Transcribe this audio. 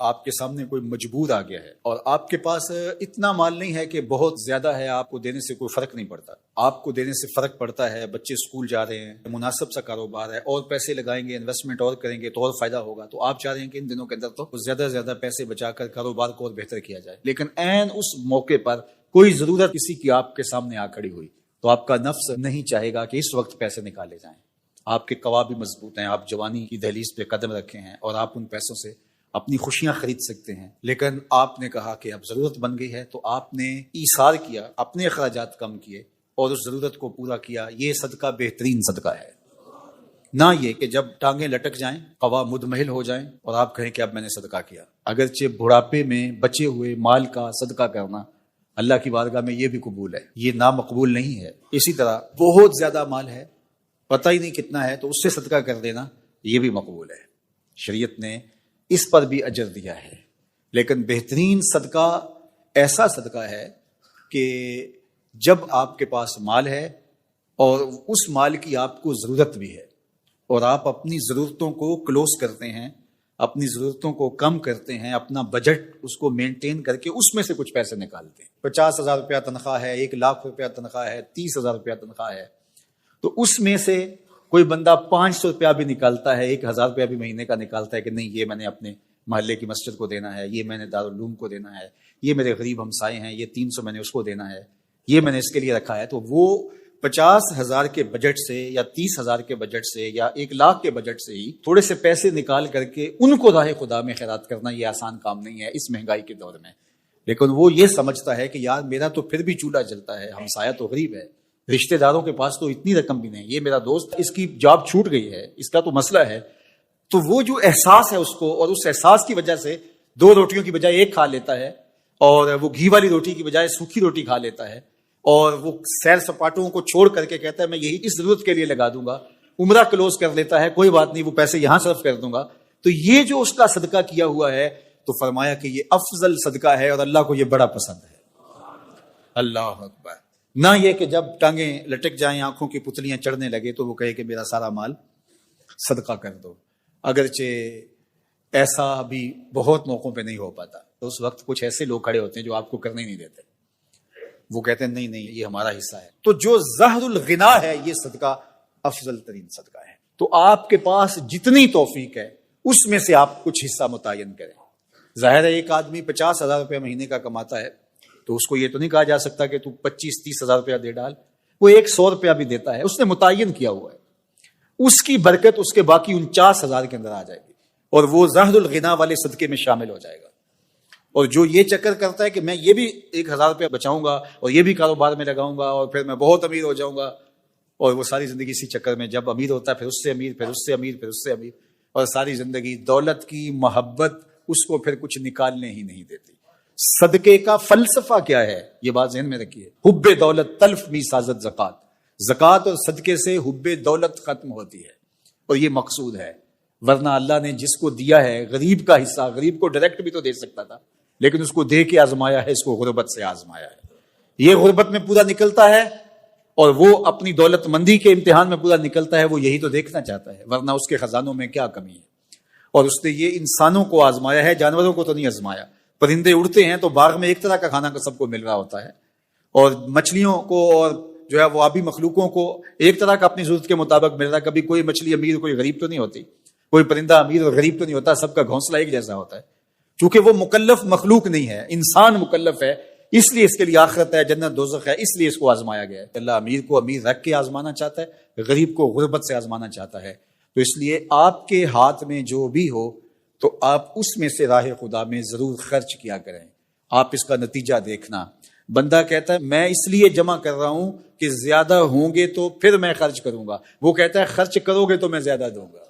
آپ کے سامنے کوئی مجبور آ گیا ہے اور آپ کے پاس اتنا مال نہیں ہے کہ بہت زیادہ ہے، آپ کو دینے سے کوئی فرق نہیں پڑتا. آپ کو دینے سے فرق پڑتا ہے، بچے اسکول جا رہے ہیں، مناسب سا کاروبار ہے، اور پیسے لگائیں گے، انویسٹمنٹ اور کریں گے تو اور فائدہ ہوگا. تو آپ چاہ رہے ہیں کہ ان دنوں کے اندر تو زیادہ سے زیادہ پیسے بچا کر کاروبار کو اور بہتر کیا جائے. لیکن عین اس موقع پر کوئی ضرورت کسی کی آپ کے سامنے آ کھڑی ہوئی تو آپ کا نفس نہیں چاہے گا کہ اس وقت پیسے نکالے جائیں. آپ کے قوا بھی مضبوط ہیں، آپ جوانی کی دہلیز پہ قدم رکھے ہیں اور آپ ان پیسوں سے اپنی خوشیاں خرید سکتے ہیں. لیکن آپ نے کہا کہ اب ضرورت بن گئی ہے تو آپ نے ایثار کیا، اپنے اخراجات کم کیے اور اس ضرورت کو پورا کیا. یہ صدقہ بہترین صدقہ ہے. نہ یہ کہ جب ٹانگیں لٹک جائیں، قوا مدمحل ہو جائیں اور آپ کہیں کہ اب میں نے صدقہ کیا. اگرچہ بڑھاپے میں بچے ہوئے مال کا صدقہ کرنا اللہ کی بارگاہ میں یہ بھی قبول ہے، یہ نامقبول نہیں ہے. اسی طرح بہت زیادہ مال ہے، پتہ ہی نہیں کتنا ہے، تو اس سے صدقہ کر دینا یہ بھی مقبول ہے. شریعت نے اس پر بھی اجر دیا ہے. لیکن بہترین صدقہ ایسا صدقہ ہے کہ جب آپ کے پاس مال ہے اور اس مال کی آپ کو ضرورت بھی ہے اور آپ اپنی ضرورتوں کو کلوز کرتے ہیں، اپنی ضرورتوں کو کم کرتے ہیں، اپنا بجٹ اس کو مینٹین کر کے اس میں سے کچھ پیسے نکالتے ہیں. 50,000 روپیہ تنخواہ ہے، 1,00,000 روپیہ تنخواہ ہے، 30,000 روپیہ تنخواہ ہے، تو اس میں سے کوئی بندہ 500 روپیہ بھی نکالتا ہے، 1,000 روپیہ بھی مہینے کا نکالتا ہے کہ نہیں یہ میں نے اپنے محلے کی مسجد کو دینا ہے، یہ میں نے دارالعلوم کو دینا ہے، یہ میرے غریب ہمسائے ہیں، یہ 300 میں نے اس کو دینا ہے، یہ میں نے اس کے لیے رکھا ہے. تو وہ 50,000 کے بجٹ سے یا 30,000 کے بجٹ سے یا 1,00,000 کے بجٹ سے ہی تھوڑے سے پیسے نکال کر کے ان کو راہ خدا میں خیرات کرنا یہ آسان کام نہیں ہے اس مہنگائی کے دور میں. لیکن وہ یہ سمجھتا ہے کہ یار میرا تو پھر بھی چولہا جلتا ہے، ہمسایہ تو غریب ہے، رشتہ داروں کے پاس تو اتنی رقم بھی نہیں، یہ میرا دوست اس کی جاب چھوٹ گئی ہے، اس کا تو مسئلہ ہے. تو وہ جو احساس ہے اس کو، اور اس احساس کی وجہ سے 2 روٹیوں کی بجائے 1 کھا لیتا ہے، اور وہ گھی والی روٹی کی بجائے سوکھی روٹی کھا لیتا ہے، اور وہ سیر سپاٹوں کو چھوڑ کر کے کہتا ہے میں یہی اس ضرورت کے لیے لگا دوں گا، عمرہ کلوز کر لیتا ہے، کوئی بات نہیں وہ پیسے یہاں صرف کر دوں گا. تو یہ جو اس کا صدقہ کیا ہوا ہے تو فرمایا کہ یہ افضل صدقہ ہے اور اللہ کو یہ بڑا پسند ہے. اللہ اکبر. نہ یہ کہ جب ٹانگیں لٹک جائیں، آنکھوں کی پتلیاں چڑھنے لگے تو وہ کہے کہ میرا سارا مال صدقہ کر دو. اگرچہ ایسا بھی بہت موقعوں پہ نہیں ہو پاتا، تو اس وقت کچھ ایسے لوگ کھڑے ہوتے ہیں جو آپ کو کرنے ہی نہیں دیتے، وہ کہتے ہیں نہیں نہیں یہ ہمارا حصہ ہے. تو جو زہر الغنا ہے یہ صدقہ افضل ترین صدقہ ہے. تو آپ کے پاس جتنی توفیق ہے اس میں سے آپ کچھ حصہ متعین کریں. ظاہر ہے ایک آدمی 50,000 روپے مہینے کا کماتا ہے تو اس کو یہ تو نہیں کہا جا سکتا کہ تو 25-30,000 روپیہ دے ڈال. وہ 100 روپیہ بھی دیتا ہے، اس نے متعین کیا ہوا ہے، اس کی برکت اس کے باقی 49,000 کے اندر آ جائے گی اور وہ زہر الغنا والے صدقے میں شامل ہو جائے گا. اور جو یہ چکر کرتا ہے کہ میں یہ بھی 1,000 روپیہ بچاؤں گا اور یہ بھی کاروبار میں لگاؤں گا اور پھر میں بہت امیر ہو جاؤں گا، اور وہ ساری زندگی اسی چکر میں جب امیر ہوتا ہے پھر اس سے امیر، پھر اس سے امیر، پھر اس سے امیر، اور ساری زندگی دولت کی محبت اس کو پھر کچھ نکالنے ہی نہیں دیتی. صدقے کا فلسفہ کیا ہے یہ بات ذہن میں رکھیے. حب دولت تلف می سازت زکات. زکات اور صدقے سے حب دولت ختم ہوتی ہے اور یہ مقصود ہے. ورنہ اللہ نے جس کو دیا ہے غریب کا حصہ، غریب کو ڈائریکٹ بھی تو دے سکتا تھا، لیکن اس کو دے کے آزمایا ہے، اس کو غربت سے آزمایا ہے. یہ غربت میں پورا نکلتا ہے اور وہ اپنی دولت مندی کے امتحان میں پورا نکلتا ہے. وہ یہی تو دیکھنا چاہتا ہے، ورنہ اس کے خزانوں میں کیا کمی ہے. اور اس نے یہ انسانوں کو آزمایا ہے، جانوروں کو تو نہیں آزمایا. پرندے اڑتے ہیں تو باغ میں ایک طرح کا کھانا سب کو مل رہا ہوتا ہے، اور مچھلیوں کو اور جو ہے وہ آبی مخلوقوں کو ایک طرح کا اپنی ضرورت کے مطابق مل رہا ہے. کبھی کوئی مچھلی امیر کوئی غریب تو نہیں ہوتی، کوئی پرندہ امیر اور غریب تو نہیں ہوتا، سب کا گھونسلہ ایک جیسا ہوتا ہے. چونکہ وہ مکلف مخلوق نہیں ہے، انسان مکلف ہے، اس لیے اس کے لیے آخرت ہے، جنت دوزخ ہے، اس لیے اس کو آزمایا گیا ہے. اللہ امیر کو امیر رکھ کے آزمانا چاہتا ہے، غریب کو غربت سے آزمانا چاہتا ہے. تو اس لیے آپ کے ہاتھ میں جو بھی ہو تو آپ اس میں سے راہ خدا میں ضرور خرچ کیا کریں. آپ اس کا نتیجہ دیکھنا. بندہ کہتا ہے میں اس لیے جمع کر رہا ہوں کہ زیادہ ہوں گے تو پھر میں خرچ کروں گا، وہ کہتا ہے خرچ کرو گے تو میں زیادہ دوں گا.